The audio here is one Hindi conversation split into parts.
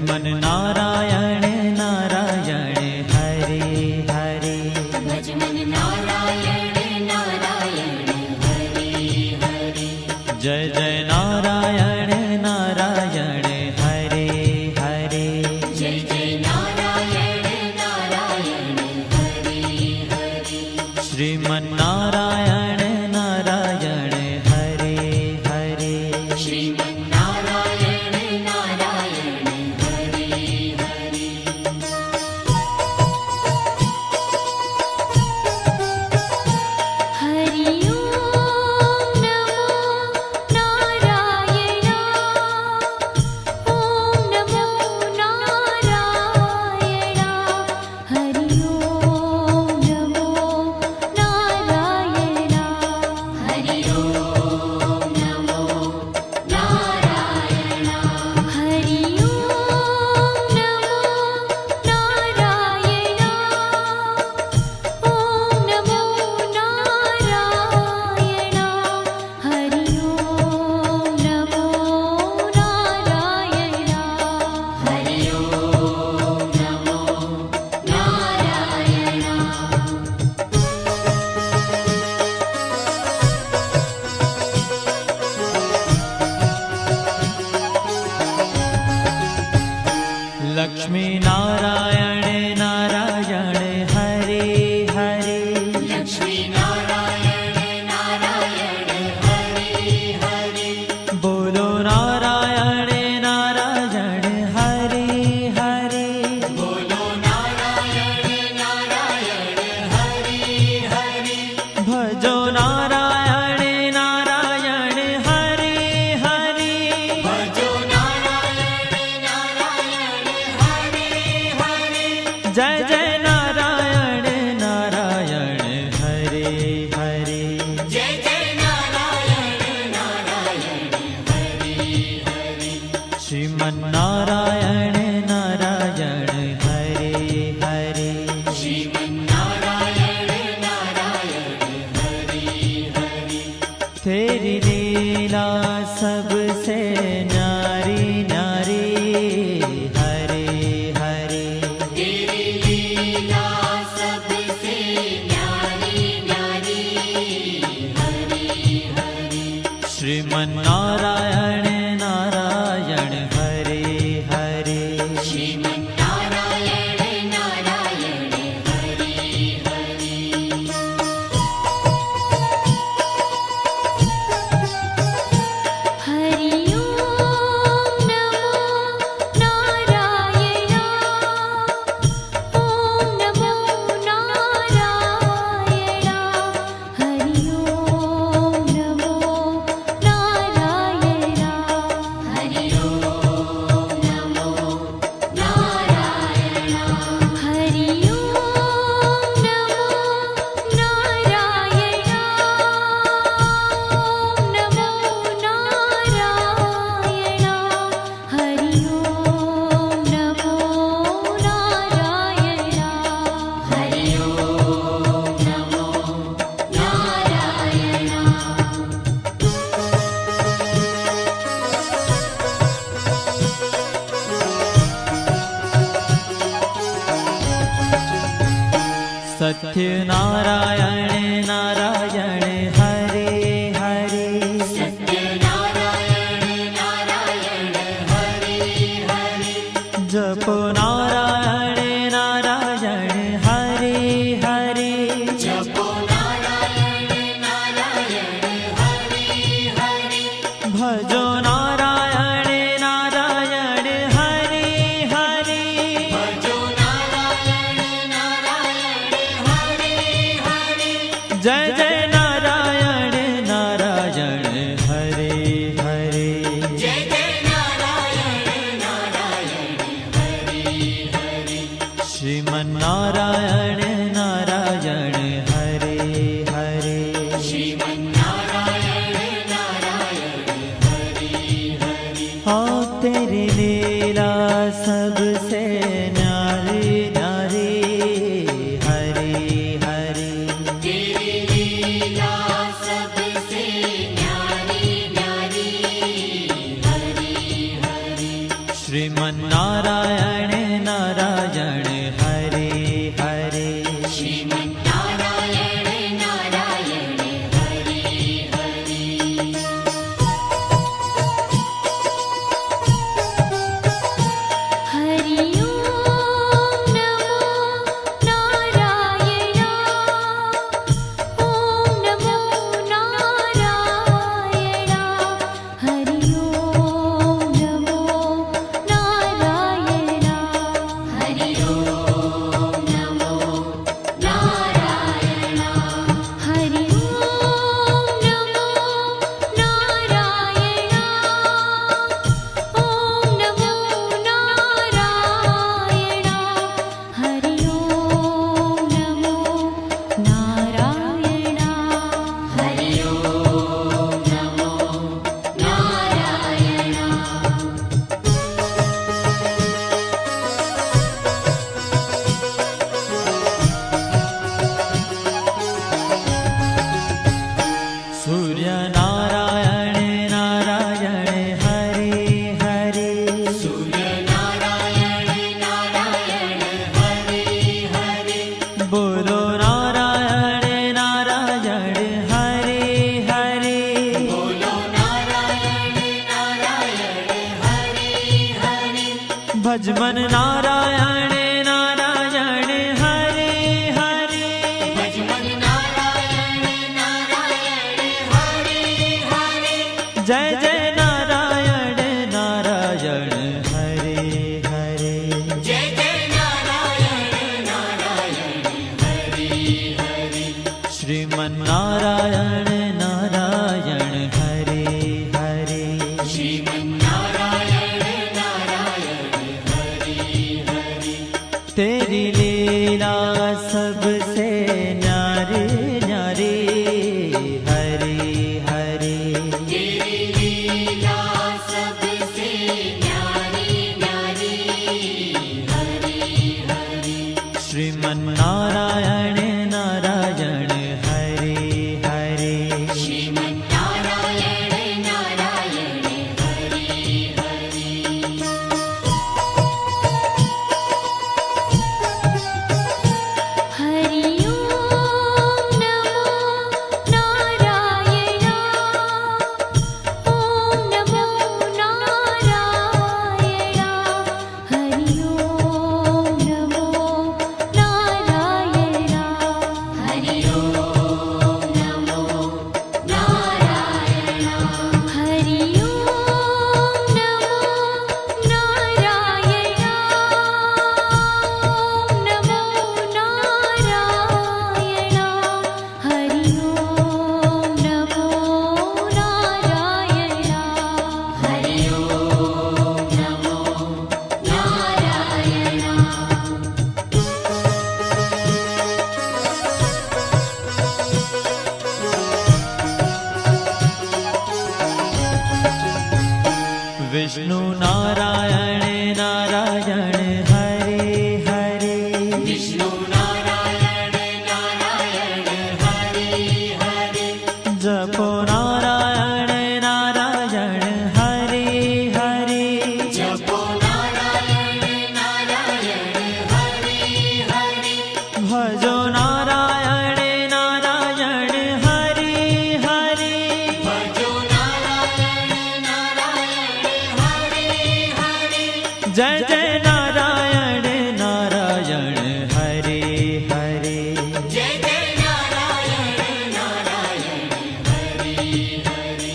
मन नारायण नारायण हरे हरे। भज मन नारायण नारायण हरे हरे। जय जय नारायण नारायण हरे हरे। जय जय नारायण नारायण हरे हरे। श्रीमन नारायण नारायण हरे हरे। श्रीमन नारायण नारायण हरे हरे। हरि ओम नमो नारायण। ओम नमो नारायण। हरि ओम नमो नारायण। हरि ओम नमो नारायण। हरि ओम नमो नारायण। ओम नमो नारायण। हरि ओम नमो नारायण। हरि ओम नमो नारायण। लक्ष्मी नारायण नारायण हरे हरे। लक्ष्मी नारायण नारायण हरे हरे। बोलो नारायण नारायण हरे हरे। बोलो नारायण नारायण हरे हरे। भजो नारायण नारायण हरे हरे। भजो नारायण नारायण हरे हरे। जय जय नारायण नारायण हरे हरे। जय जय नारायण नारायण हरे हरे। श्रीमन नारायण नारायण हरे हरे। श्रीमन नारायण नारायण हरे हरे। तेरी लीला सबसे न्यारी न्यारी हरे हरे। तेरी लीला सबसे न्यारी न्यारी हरे हरे। श्रीमन नारायण नारायण हरे हरे। श्रीमन नारायण नारायण हरे हरे। हरि ओम नमो नारायण। ओम नमो नारायण। हरि ओम नमो नारायण। हरि ओम नमो नारायण। हरि ओम नमो नारायण। ओम नमो नारायण। हरि ओम नमो नारायण। हरि ओम नमो सत्य नारायण नारायण हरे हरे। सत्य नारायण नारायण हरे हरे। जपो नारायण नारायण हरे हरे। जपो नारायण नारायण हरे हरे। भजो नारायण नारायण हरे हरे। भजो नारायण नारायण हरे हरे। जय जय नारायण नारायण हरे हरे। जय जय नारायण नारायण हरे हरे। श्रीमन नारायण नारायण हरे हरे। श्रीमन नारायण नारायण हरे हरे। हाँ तेरी लीला सबसे न्यारी न्यारी हरे हरे। तेरी लीला सबसे न्यारी न्यारी हरे हरे। श्रीमन्नारायण नारायण हरे हरे श्रीमन्नारायण नारायण हरि हरि हरि ओम नमो नारायण ओम नमो नारायण हरि ओम नमो नारायण हरि ओम नमो नारायण हरि ओम नमो नारायण ओम नमो नारायण हरि ओम नमो नारायण हरि ओम नमो नारायण सूर्य नारायण नारायण हरे हरे सूर्य नारायण नारायण हरि हरि बोलो नारायण नारायण हरे हरे बोलो नारायण नारायण हरि हरि भजमन नारायण नारायण हरे हरे भजमन नारायण नारायण हरि हरि जय जय नारायण नारायण हरे हरे जय जय नारायण नारायण हरि हरि श्रीमन्नारायण नारायण हरे हरे श्रीमन्नारायण नारायण हरि हरि तेरी लीला सबसे न्यारी न्यारी हरे हरे तेरी लीला सबसे न्यारी न्यारी हरि हरि श्रीमन्नारायण नारायण हरे हरे श्रीमन्नारायण नारायण हरि हरि हरि ओम नमो नारायण ओम नमो नारायण हरि ओम नमो नारायण हरि ओम नमो नारायण हरि ओम नमो नारायण ओम नमो नारायण हरि ओम नमो नारायण हरि ओम नमो नारायण विष्णु नारायण नारायण हरे हरे विष्णु नारायण नारायण हरि हरि जपो नारायण नारायण हरे हरे जपो नारायण नारायण हरि हरि भजो नारायण नारायण हरे हरे भजो नारायण नारायण हरि हरि जय जय नारायण नारायण हरे हरे जय जय नारायण नारायण हरि हरि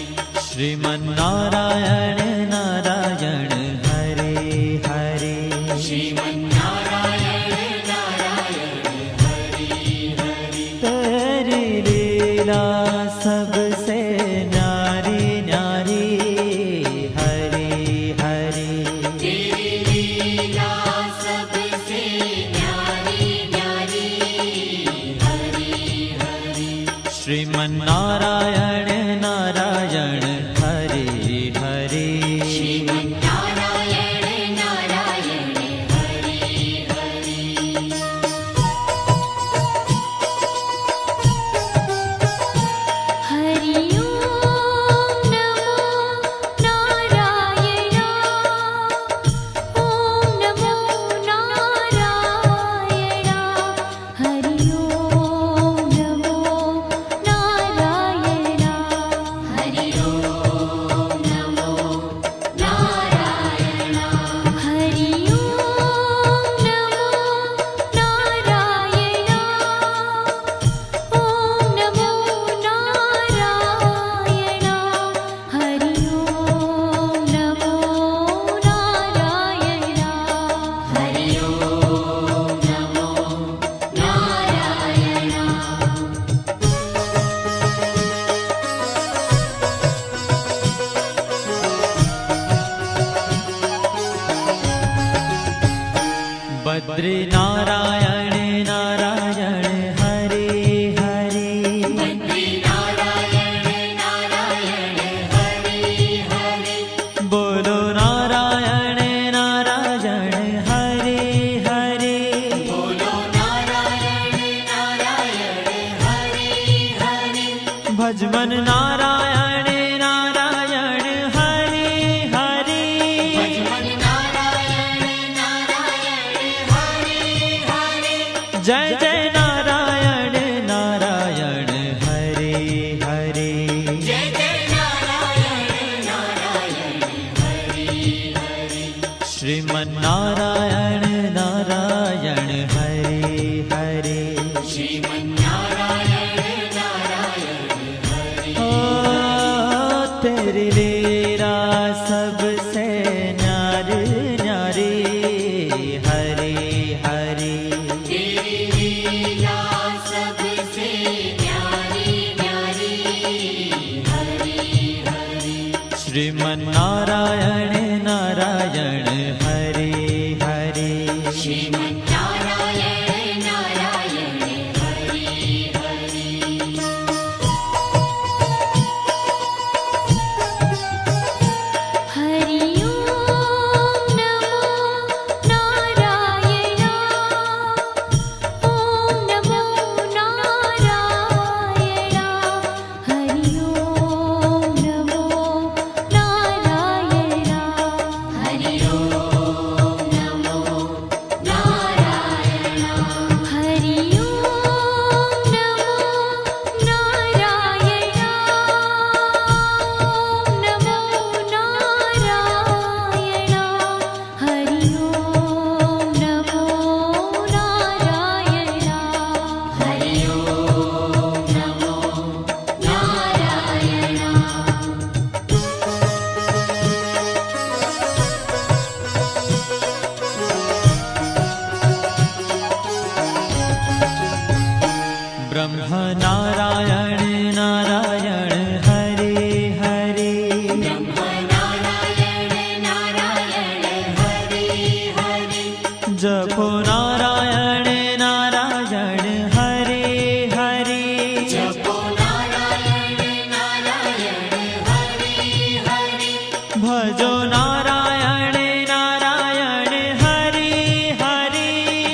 श्रीमन्नारायण नारायण हरे हरे श्रीमन्नारायण नारायण हरि हरि तेरी लीला सबसे न्यारी न्यारी हरे हरे तेरी लीला सबसे न्यारी न्यारी हरि हरि श्रीमन्नारायण नारायण हरे हरे बद्री नारायण नारायण हरे हरे बद्री नारायण नारायण हरे हरे बोलो नारायण नारायण हरे हरे बोलो नारायण नारायण हरे हरे भजमन नारायण नारायण हरे हरे भजमन नारायण नारायण हरे हरे जय जय नारायण नारायण हरे हरे जय जय नारायण नारायण हरे हरे श्रीमन नारायण नारायण हरे हरे श्रीमन्नारायण नारायण हरे ओ तेरी लीला सबसे न्यारी न्यारी हरे हरे तेरी लीला सबसे न्यारी न्यारी हरे हरे श्रीमन नारायण नारायण हरे हरे श्रीमन्नारायण नारायण हरे हरे हरि ओम नमो नारायण ओम नमो नारायण हरि ओम नमो नारायण हरि ओम नमो नारायण हरि ओम नमो नारायण ओम नमो नारायण हरि ओम नमो नारायण हरि ओम नमो नारायण ब्रह्म नारायण नारायण हरे हरे ब्रह्म नारायण नारायण हरे हरे जपो नारायण नारायण हरे हरे जपो नारायण नारायण हरे हरे भजो नारायण नारायण हरे हरे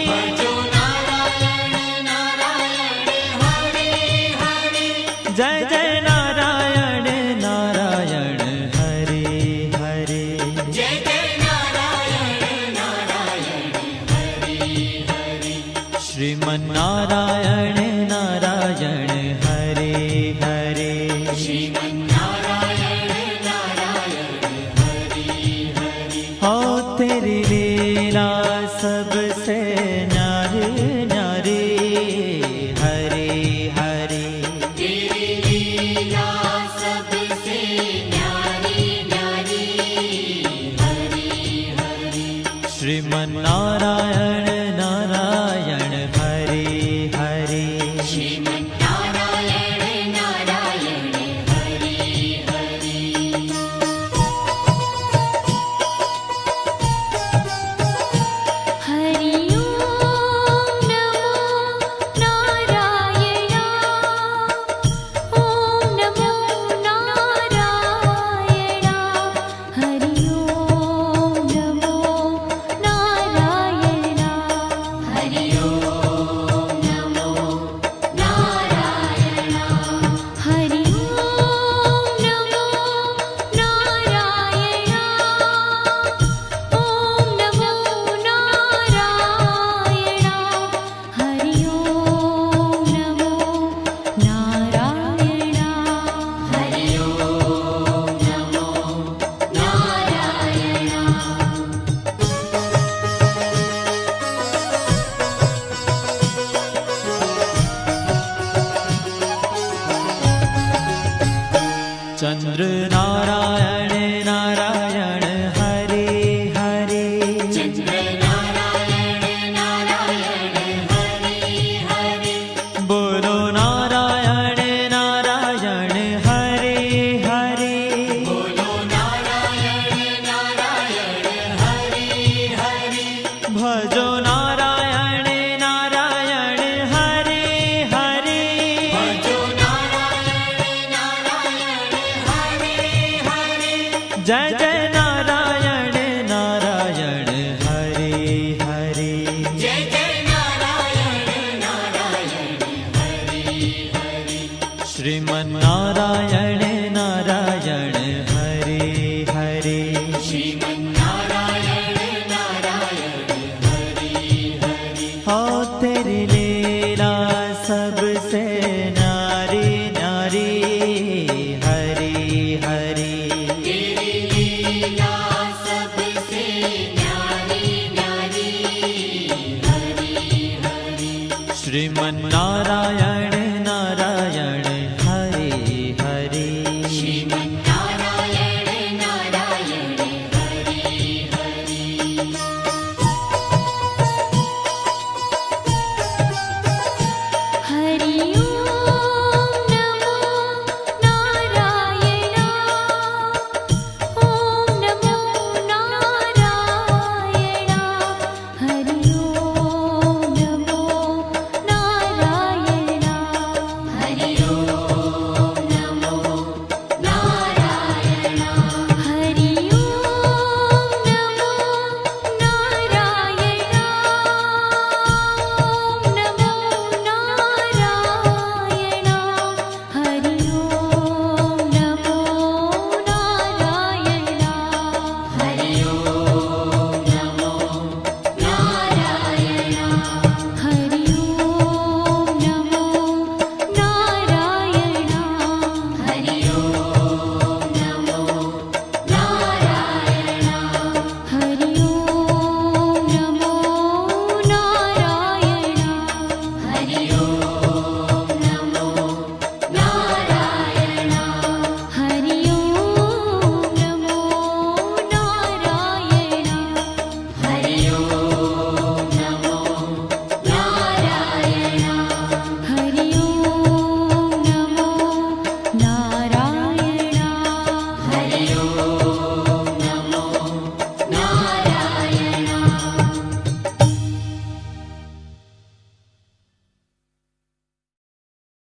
भजो नारायण नारायण हरे हरे जय जय नारायण नारायण हरे हरे जय जय नारायण नारायण हरे हरे श्रीमन नारायण नारायण हरे हरे श्रीमन्नारायण नारायण हरे हरे हो तेरी लीला सबसे न्यारी न्यारी हरे हरे तेरी लीला सबसे न्यारी न्यारी हरे हरे श्रीमन नारायण नारायण हरे हरे श्रीमन्नारायण नारायण हरे हरे हरि ओम नमो नारायण ओम नमो नारायण हरि ओम नमो नारायण जय जय नारायण नारायण हरे हरे जय जय नारायण नारायण हरि हरि श्रीमन नारायण नारायण हरे हरे श्रीमन्नारायण नारायण हरि हरि हो तेरी लीला सबसे न्यारी न्यारी हरी हरी तेरी लीला सबसे न्यारी न्यारी हरि हरि श्रीमन